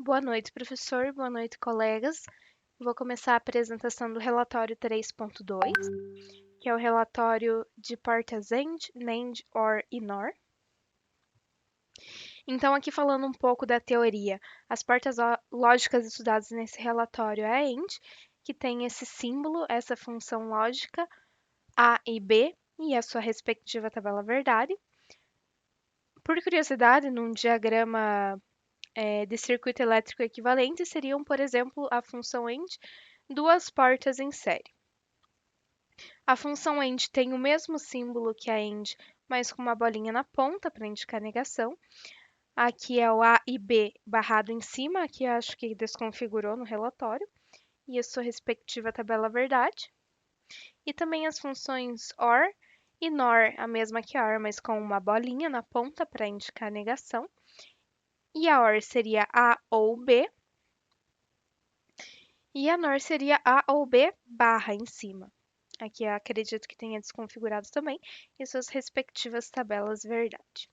Boa noite, professor. Boa noite, colegas. Vou começar a apresentação do relatório 3.2, que é o relatório de portas AND, NAND, OR e NOR. Então, aqui falando um pouco da teoria. As portas lógicas estudadas nesse relatório é a AND, que tem esse símbolo, essa função lógica, A e B, e a sua respectiva tabela verdade. Por curiosidade, num diagrama de circuito elétrico equivalente seriam, por exemplo, a função AND, duas portas em série. A função AND tem o mesmo símbolo que a AND, mas com uma bolinha na ponta para indicar negação. Aqui é o A e B barrado em cima, aqui eu acho que desconfigurou no relatório, e a sua respectiva tabela verdade. E também as funções OR e NOR, a mesma que a OR, mas com uma bolinha na ponta para indicar negação. E a OR seria A ou B, e a NOR seria A ou B barra em cima. Aqui eu acredito que tenha desconfigurado também, e suas respectivas tabelas verdade.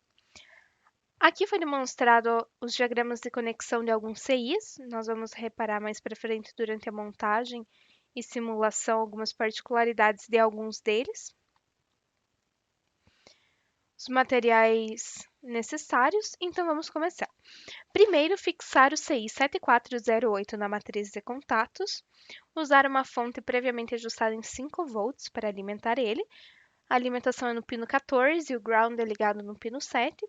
Aqui foi demonstrado os diagramas de conexão de alguns CIs. Nós vamos reparar mais para frente durante a montagem e simulação algumas particularidades de alguns deles. Os materiais necessários, então vamos começar. Primeiro, fixar o CI 7408 na matriz de contatos, usar uma fonte previamente ajustada em 5 volts para alimentar ele. A alimentação é no pino 14 e o ground é ligado no pino 7.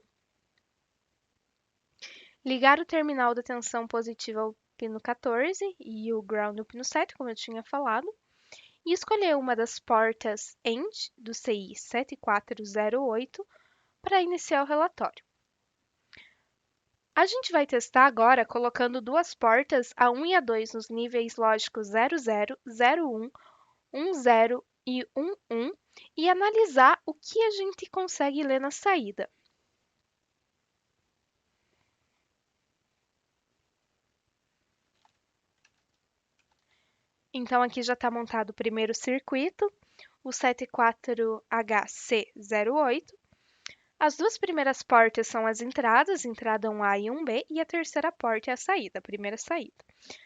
Ligar o terminal da tensão positiva ao pino 14 e o ground no pino 7, como eu tinha falado. E escolher uma das portas AND do CI 7408 para iniciar o relatório. A gente vai testar agora colocando duas portas A1 e A2 nos níveis lógicos 00, 01, 10 e 11 e analisar o que a gente consegue ler na saída. Então, aqui já está montado o primeiro circuito, o 74HC08. As duas primeiras portas são as entradas, entrada 1A e 1B, e a terceira porta é a saída, a primeira saída.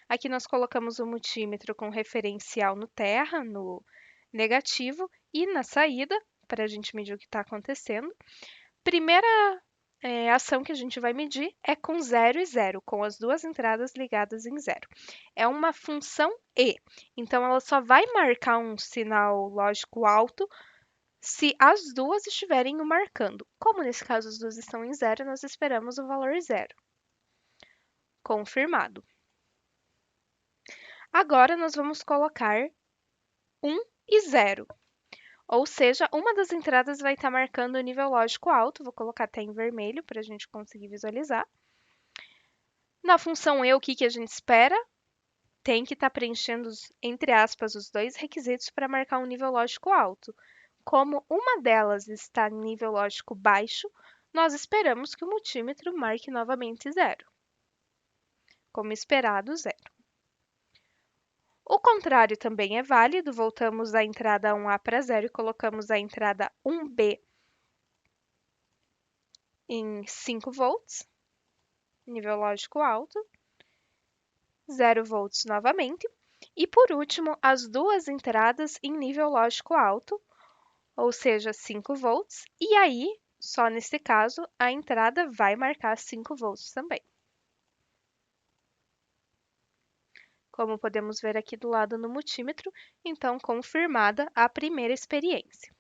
Aqui nós colocamos o multímetro com referencial no terra, no negativo, e na saída, para a gente medir o que está acontecendo. Primeira ação que a gente vai medir é com 0 e 0, com as duas entradas ligadas em 0. É uma função E, então ela só vai marcar um sinal lógico alto se as duas estiverem o marcando. Como nesse caso as duas estão em 0, nós esperamos o valor 0. Confirmado. Agora nós vamos colocar 1 e 0. Ou seja, uma das entradas vai estar marcando o nível lógico alto. Vou colocar até em vermelho para a gente conseguir visualizar. Na função E, o que a gente espera? Tem que estar preenchendo, entre aspas, os dois requisitos para marcar um nível lógico alto. Como uma delas está em nível lógico baixo, nós esperamos que o multímetro marque novamente 0. Como esperado, 0. O contrário também é válido. Voltamos da entrada 1A para 0 e colocamos a entrada 1B em 5 volts, nível lógico alto, 0 volts novamente. E por último, as duas entradas em nível lógico alto, ou seja, 5 volts, e aí, só nesse caso, a entrada vai marcar 5 volts também. Como podemos ver aqui do lado no multímetro, então confirmada a primeira experiência.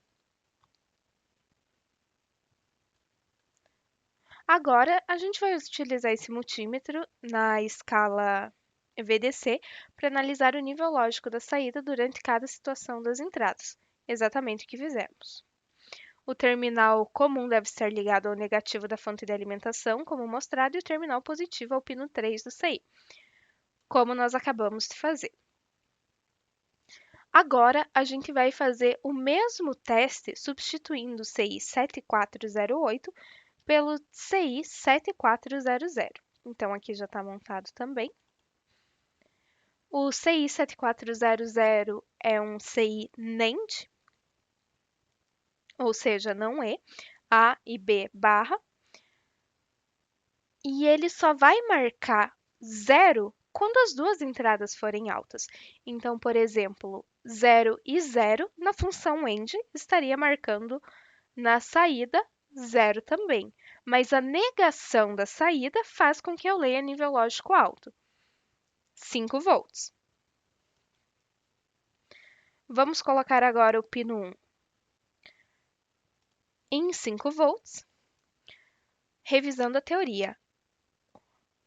Agora, a gente vai utilizar esse multímetro na escala VDC para analisar o nível lógico da saída durante cada situação das entradas, exatamente o que fizemos. O terminal comum deve estar ligado ao negativo da fonte de alimentação, como mostrado, e o terminal positivo ao pino 3 do CI, como nós acabamos de fazer. Agora, a gente vai fazer o mesmo teste substituindo o CI 7408 pelo CI 7400. Então, aqui já está montado também. O CI 7400 é um CI NAND, ou seja, não é A e B barra, e ele só vai marcar 0 quando as duas entradas forem altas. Então, por exemplo, 0 e 0 na função AND estaria marcando na saída 0 também. Mas a negação da saída faz com que eu leia nível lógico alto. 5 volts. Vamos colocar agora o pino 1 em 5 volts. Revisando a teoria.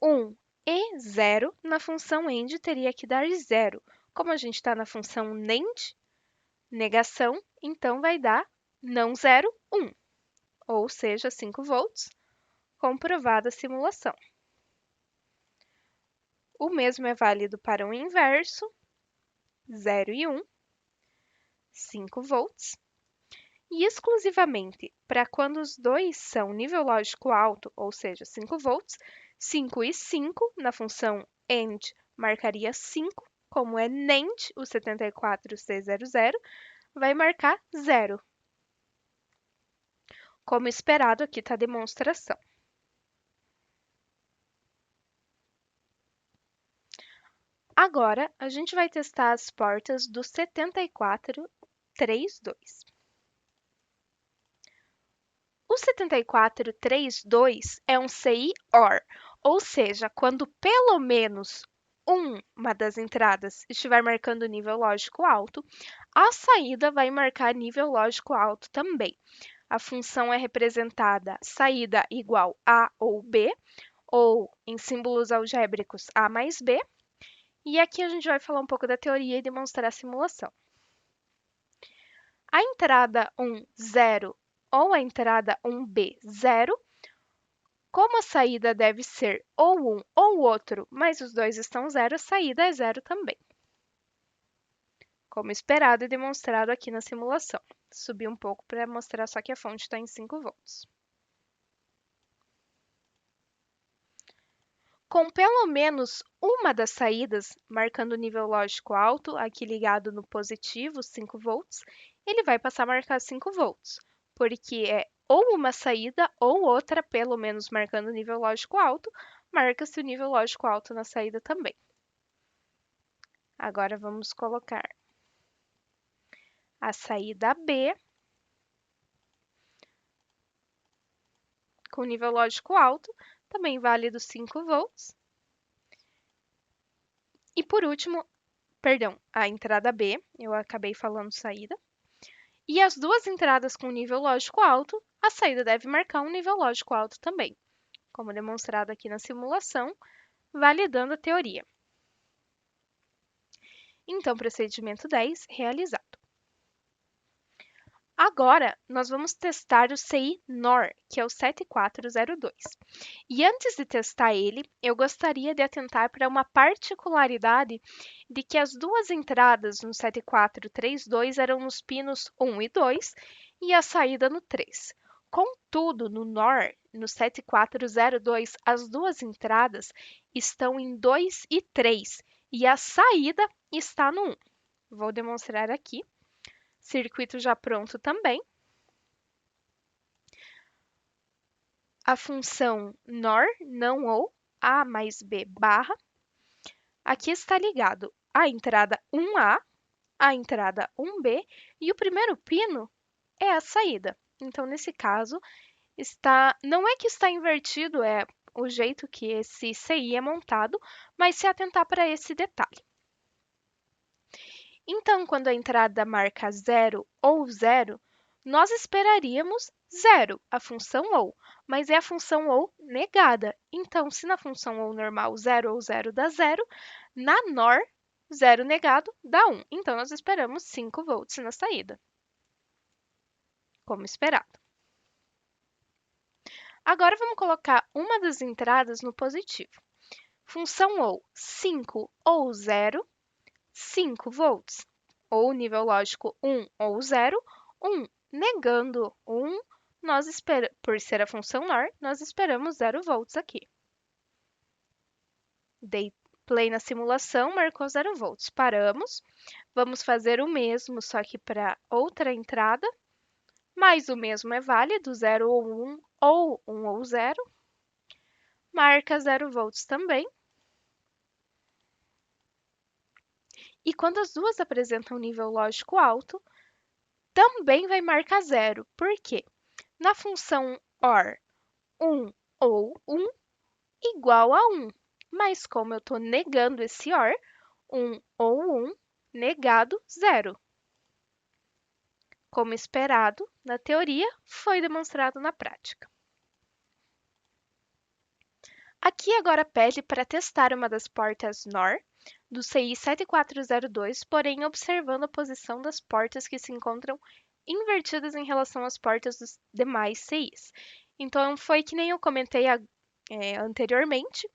1 e 0 na função AND teria que dar 0. Como a gente está na função NAND, negação, então vai dar não 0, 1. Ou seja, 5 volts, comprovada a simulação. O mesmo é válido para o inverso, 0 e 1, 5 volts. E exclusivamente para quando os dois são nível lógico alto, ou seja, 5 volts, 5 e 5 na função AND marcaria 5, como é NAND, o 74C00, vai marcar 0. Como esperado, aqui está a demonstração. Agora, a gente vai testar as portas do 7432. O 7432 é um CI OR, ou seja, quando pelo menos uma das entradas estiver marcando nível lógico alto, a saída vai marcar nível lógico alto também. A função é representada saída igual A ou B, ou em símbolos algébricos A mais B. E aqui a gente vai falar um pouco da teoria e demonstrar a simulação. A entrada 1, 0 ou a entrada 1B, 0, como a saída deve ser ou um ou outro, mas os dois estão 0, a saída é 0 também. Como esperado e demonstrado aqui na simulação. Subi um pouco para mostrar só que a fonte está em 5 volts. Com pelo menos uma das saídas marcando nível lógico alto, aqui ligado no positivo, 5 volts, ele vai passar a marcar 5 volts, porque é ou uma saída ou outra, pelo menos marcando nível lógico alto, marca-se o nível lógico alto na saída também. Agora vamos colocar a saída B com nível lógico alto, também válido 5 volts. E por último, a entrada B, eu acabei falando saída. E as duas entradas com nível lógico alto, a saída deve marcar um nível lógico alto também, como demonstrado aqui na simulação, validando a teoria. Então, procedimento 10 realizado. Agora, nós vamos testar o CI NOR, que é o 7402. E antes de testar ele, eu gostaria de atentar para uma particularidade de que as duas entradas no 7432 eram nos pinos 1 e 2 e a saída no 3. Contudo, no NOR, no 7402, as duas entradas estão em 2 e 3 e a saída está no 1. Vou demonstrar aqui. Circuito já pronto também. A função NOR, não ou, A mais B barra. Aqui está ligado a entrada 1A, a entrada 1B e o primeiro pino é a saída. Então, nesse caso, não é que está invertido, é o jeito que esse CI é montado, mas se atentar para esse detalhe. Então, quando a entrada marca 0 ou 0, nós esperaríamos 0, a função OU, mas é a função OU negada. Então, se na função OU normal 0 ou 0 dá 0, na NOR, 0 negado dá 1. Então, nós esperamos 5 volts na saída, como esperado. Agora, vamos colocar uma das entradas no positivo. Função OU 5 ou 0, 5 volts, ou nível lógico 1 ou 0, 1. Negando 1, por ser a função NOR, nós esperamos 0 volts aqui. Dei play na simulação, marcou 0 volts. Paramos. Vamos fazer o mesmo, só que para outra entrada. Mas o mesmo é válido, 0 ou 1 ou 1 ou 0. Marca 0 volts também. E quando as duas apresentam um nível lógico alto, também vai marcar zero. Por quê? Na função OR, 1 ou 1 igual a 1. Mas como eu estou negando esse OR, 1 ou 1 negado, zero. Como esperado na teoria, foi demonstrado na prática. Aqui agora pede para testar uma das portas NOR do CI 7402, porém observando a posição das portas que se encontram invertidas em relação às portas dos demais CIs. Então, foi que nem eu comentei anteriormente,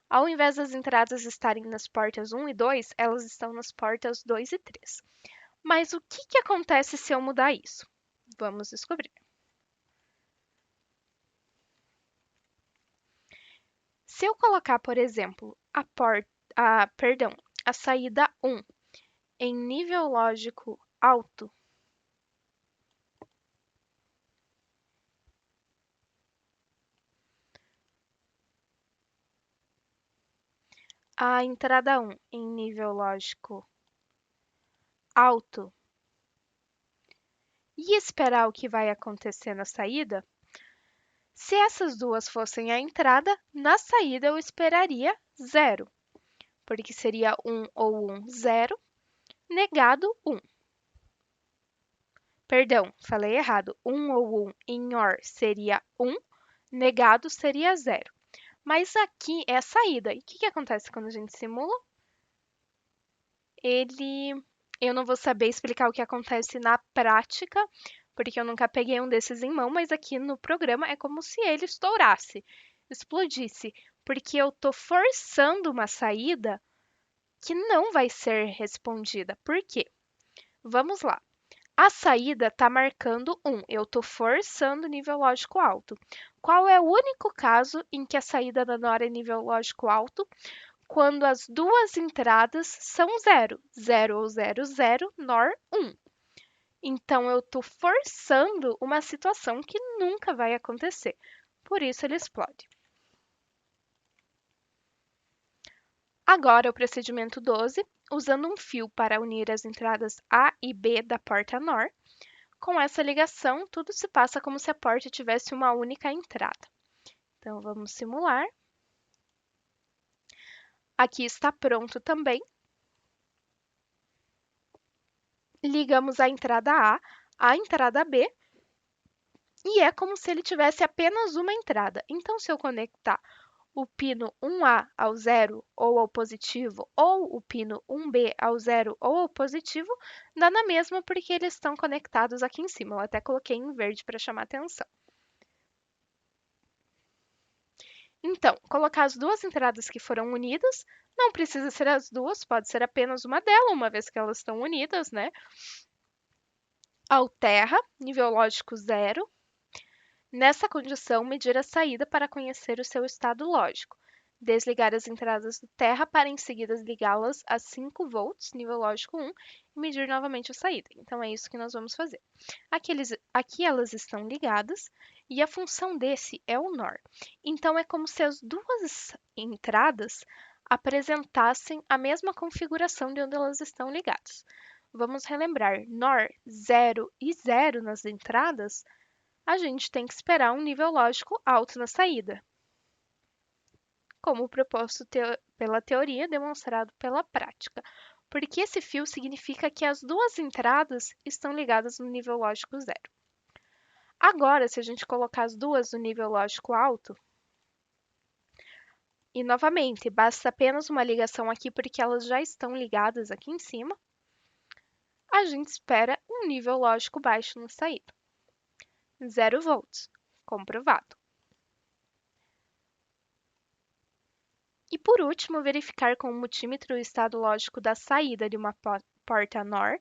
ao invés das entradas estarem nas portas 1 e 2, elas estão nas portas 2 e 3. Mas o que acontece se eu mudar isso? Vamos descobrir. Se eu colocar, por exemplo, a saída 1 em nível lógico alto, a entrada 1 em nível lógico alto e esperar o que vai acontecer na saída, se essas duas fossem a entrada, na saída eu esperaria zero, porque seria 1 ou 1, 0, negado 1. Perdão, falei errado. 1 ou 1 em OR seria 1, negado seria 0. Mas aqui é a saída. E o que acontece quando a gente simula? Eu não vou saber explicar o que acontece na prática, porque eu nunca peguei um desses em mão, mas aqui no programa é como se ele estourasse, explodisse, porque eu estou forçando uma saída que não vai ser respondida. Por quê? Vamos lá. A saída está marcando 1. Eu estou forçando nível lógico alto. Qual é o único caso em que a saída da NOR é nível lógico alto? Quando as duas entradas são 0. 0 ou 0, 0, NOR 1. Então, eu estou forçando uma situação que nunca vai acontecer. Por isso, ele explode. Agora, o procedimento 12, usando um fio para unir as entradas A e B da porta NOR. Com essa ligação, tudo se passa como se a porta tivesse uma única entrada. Então, vamos simular. Aqui está pronto também. Ligamos a entrada A à entrada B e é como se ele tivesse apenas uma entrada. Então, se eu conectar o pino 1A ao zero ou ao positivo, ou o pino 1B ao zero ou ao positivo, dá na mesma porque eles estão conectados aqui em cima. Eu até coloquei em verde para chamar atenção. Então, colocar as duas entradas que foram unidas, não precisa ser as duas, pode ser apenas uma delas, uma vez que elas estão unidas, né? Alterra, nível lógico 0. Nessa condição, medir a saída para conhecer o seu estado lógico. Desligar as entradas do terra para em seguida ligá-las a 5 volts, nível lógico 1, e medir novamente a saída. Então, é isso que nós vamos fazer. Aqui elas estão ligadas e a função desse é o NOR. Então, é como se as duas entradas apresentassem a mesma configuração de onde elas estão ligadas. Vamos relembrar, NOR 0 e 0 nas entradas, a gente tem que esperar um nível lógico alto na saída, como proposto pela teoria, demonstrado pela prática, porque esse fio significa que as duas entradas estão ligadas no nível lógico 0. Agora, se a gente colocar as duas no nível lógico alto, e novamente, basta apenas uma ligação aqui porque elas já estão ligadas aqui em cima, a gente espera um nível lógico baixo na saída. 0 volts, comprovado. E por último, verificar com o multímetro o estado lógico da saída de uma porta NOR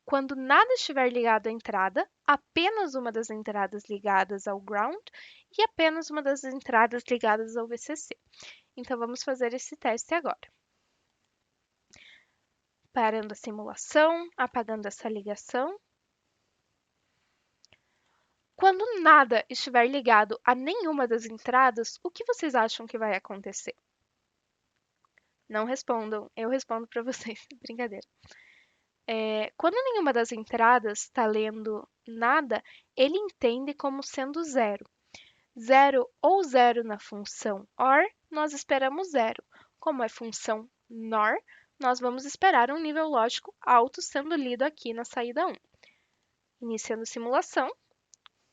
quando nada estiver ligado à entrada, apenas uma das entradas ligadas ao ground e apenas uma das entradas ligadas ao VCC. Então, vamos fazer esse teste agora. Parando a simulação, apagando essa ligação. Quando nada estiver ligado a nenhuma das entradas, o que vocês acham que vai acontecer? Não respondam, eu respondo para vocês. Brincadeira. Quando nenhuma das entradas está lendo nada, ele entende como sendo zero. Zero ou zero na função OR, nós esperamos zero. Como é função NOR, nós vamos esperar um nível lógico alto sendo lido aqui na saída 1. Iniciando simulação,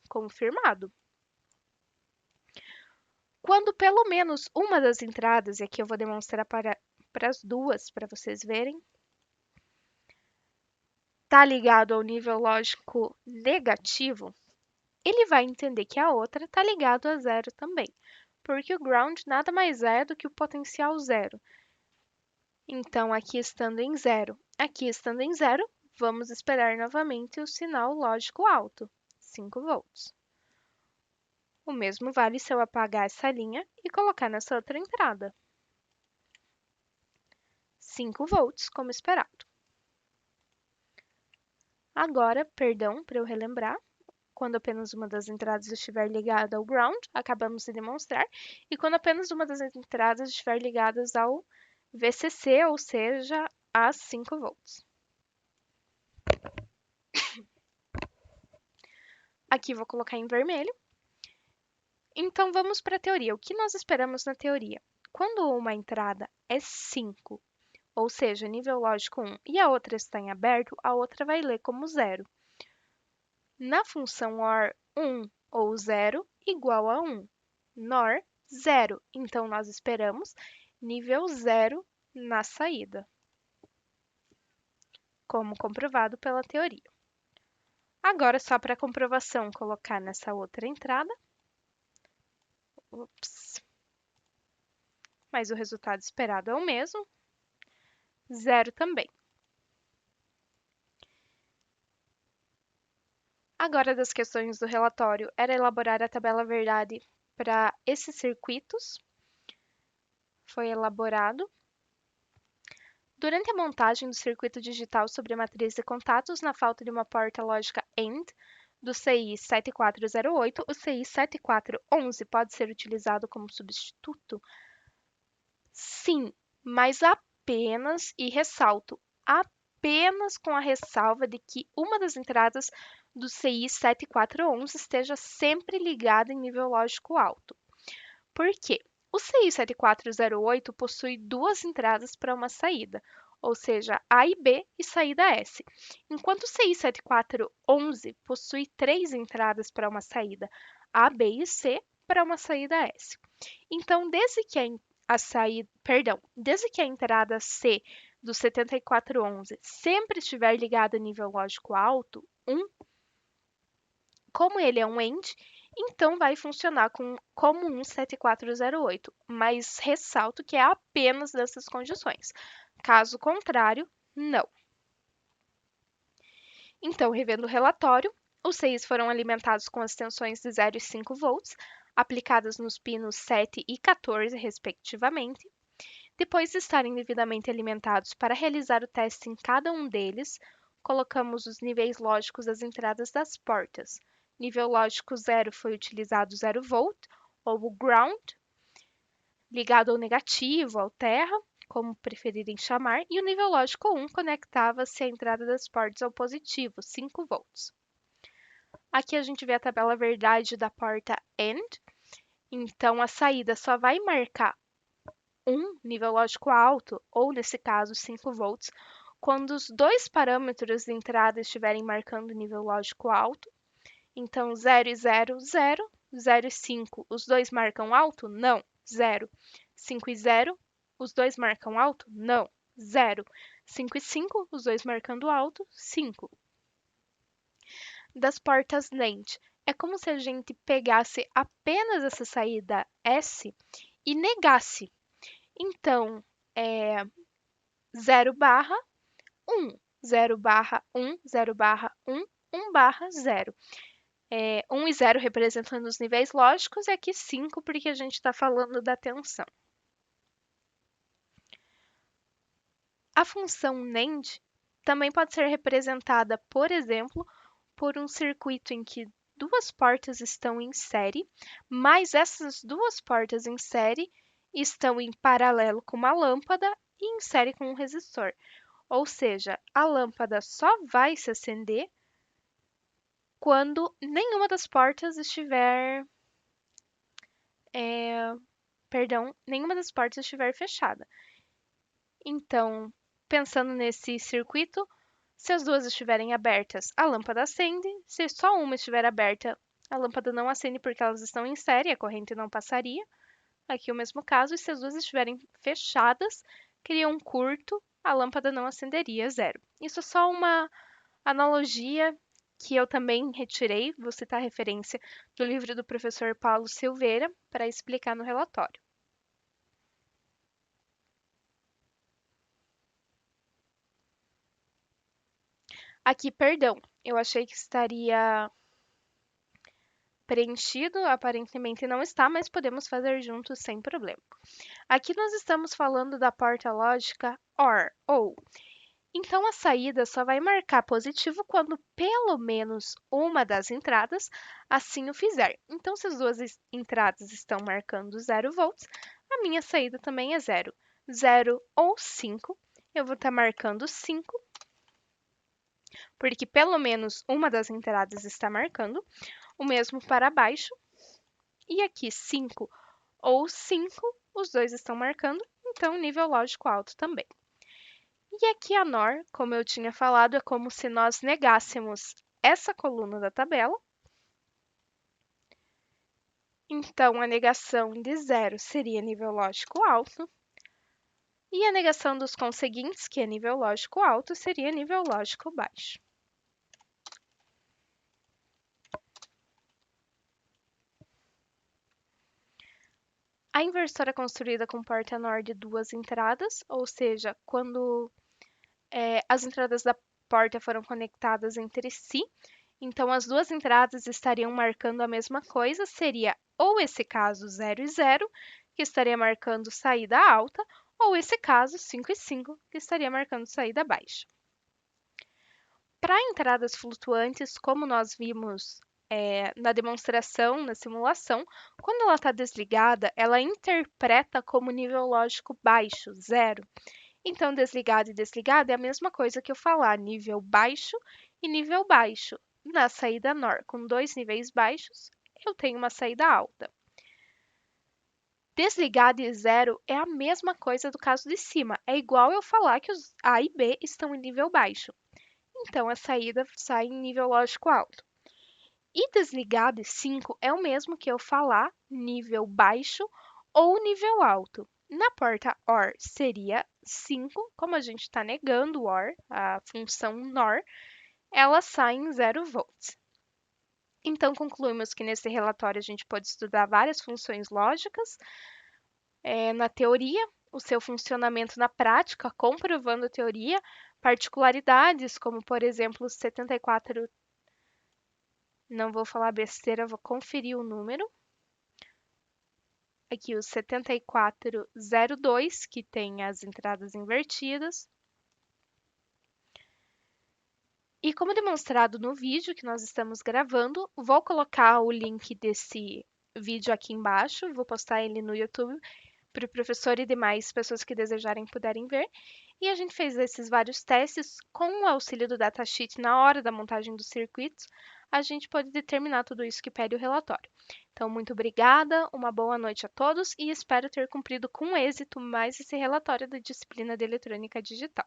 confirmado. Quando pelo menos uma das entradas, e aqui eu vou demonstrar para as duas para vocês verem, está ligado ao nível lógico negativo, ele vai entender que a outra está ligado a zero também, porque o ground nada mais é do que o potencial zero. Então, aqui estando em zero, vamos esperar novamente o sinal lógico alto, 5 volts. O mesmo vale se eu apagar essa linha e colocar nessa outra entrada. 5 volts, como esperado. Agora, perdão, para eu relembrar, quando apenas uma das entradas estiver ligada ao ground, acabamos de demonstrar, e quando apenas uma das entradas estiver ligada ao VCC, ou seja, a 5 volts. Aqui vou colocar em vermelho. Então, vamos para a teoria. O que nós esperamos na teoria? Quando uma entrada é 5, ou seja, nível lógico 1, e a outra está em aberto, a outra vai ler como 0. Na função OR, 1 ou 0 igual a 1. NOR, 0. Então, nós esperamos nível 0 na saída, como comprovado pela teoria. Agora, só para comprovação, colocar nessa outra entrada. Ups. Mas o resultado esperado é o mesmo. 0 também. Agora, das questões do relatório, era elaborar a tabela verdade para esses circuitos. Foi elaborado. Durante a montagem do circuito digital sobre a matriz de contatos, na falta de uma porta lógica AND do CI 7408, o CI 7411 pode ser utilizado como substituto? Sim, mas apenas, e ressalto, apenas com a ressalva de que uma das entradas do CI 7411 esteja sempre ligada em nível lógico alto. Por quê? O CI 7408 possui duas entradas para uma saída, ou seja, A e B e saída S, enquanto o CI 7411 possui três entradas para uma saída, A, B e C, para uma saída S. Então, desde que a entrada C do 7411 sempre estiver ligada a nível lógico alto, 1, como ele é um AND, então vai funcionar como um 7408, mas ressalto que é apenas dessas condições. Caso contrário, não. Então, revendo o relatório, os CIs foram alimentados com as tensões de 0 e 5 volts, aplicadas nos pinos 7 e 14, respectivamente. Depois de estarem devidamente alimentados para realizar o teste em cada um deles, colocamos os níveis lógicos das entradas das portas. Nível lógico 0 foi utilizado 0 volt, ou o ground, ligado ao negativo, ao terra, como preferirem chamar, e o nível lógico 1 conectava-se à entrada das portas ao positivo, 5 volts. Aqui a gente vê a tabela verdade da porta AND, então a saída só vai marcar um nível lógico alto, ou nesse caso 5 volts, quando os dois parâmetros de entrada estiverem marcando nível lógico alto. Então, 0 e 0, 0. 0 e 5, os dois marcam alto? Não, 0. 5 e 0, os dois marcam alto? Não, 0. 5 e 5, os dois marcando alto? 5. Das portas lente, é como se a gente pegasse apenas essa saída S e negasse. Então, 0 barra 1, 0 barra 1, 0 barra 1, 1 barra 0. 1 e 0 representando os níveis lógicos e aqui 5 porque a gente está falando da tensão. A função NAND também pode ser representada, por exemplo, por um circuito em que duas portas estão em série, mas essas duas portas em série estão em paralelo com uma lâmpada e em série com um resistor. Ou seja, a lâmpada só vai se acender quando nenhuma das portas estiver, é, nenhuma das portas estiver fechada. Então, pensando nesse circuito, se as duas estiverem abertas, a lâmpada acende. Se só uma estiver aberta, a lâmpada não acende porque elas estão em série, a corrente não passaria. Aqui é o mesmo caso, e se as duas estiverem fechadas, cria um curto, a lâmpada não acenderia, zero. Isso é só uma analogia que eu também retirei, vou citar a referência do livro do professor Paulo Silveira para explicar no relatório. Aqui, perdão, eu achei que estaria preenchido, aparentemente não está, mas podemos fazer juntos sem problema. Aqui nós estamos falando da porta lógica OR, ou. Então a saída só vai marcar positivo quando pelo menos uma das entradas assim o fizer. Então, se as duas entradas estão marcando 0 volts, a minha saída também é 0. 0 ou 5, eu vou estar marcando 5, porque pelo menos uma das entradas está marcando. O mesmo para baixo. E aqui 5 ou 5, os dois estão marcando, então nível lógico alto também. E aqui a NOR, como eu tinha falado, é como se nós negássemos essa coluna da tabela. Então, a negação de 0 seria nível lógico alto. E a negação dos conseguintes, que é nível lógico alto, seria nível lógico baixo. A inversora é construída com porta NOR de duas entradas, ou seja, quando as entradas da porta foram conectadas entre si, então as duas entradas estariam marcando a mesma coisa, seria ou esse caso 0 e 0, que estaria marcando saída alta, ou esse caso 5 e 5, que estaria marcando saída baixa. Para entradas flutuantes, como nós vimos na demonstração, na simulação, quando ela está desligada, ela interpreta como nível lógico baixo, 0. Então, desligado e desligado é a mesma coisa que eu falar nível baixo e nível baixo. Na saída NOR, com dois níveis baixos, eu tenho uma saída alta. Desligado e zero é a mesma coisa do caso de cima. É igual eu falar que os A e B estão em nível baixo. Então, a saída sai em nível lógico alto. E desligado e 5 é o mesmo que eu falar nível baixo ou nível alto. Na porta OR seria 5, como a gente está negando o OR, a função NOR, ela sai em 0 volts. Então, concluímos que nesse relatório a gente pode estudar várias funções lógicas na teoria, o seu funcionamento na prática, comprovando a teoria, particularidades, como, por exemplo, 74. Não vou falar besteira, vou conferir o número. Aqui o 7402, que tem as entradas invertidas. E como demonstrado no vídeo que nós estamos gravando, vou colocar o link desse vídeo aqui embaixo, vou postar ele no YouTube para o professor e demais pessoas que desejarem puderem ver. E a gente fez esses vários testes com o auxílio do datasheet na hora da montagem dos circuitos. A gente pode determinar tudo isso que pede o relatório. Então, muito obrigada, uma boa noite a todos e espero ter cumprido com êxito mais esse relatório da disciplina de eletrônica digital.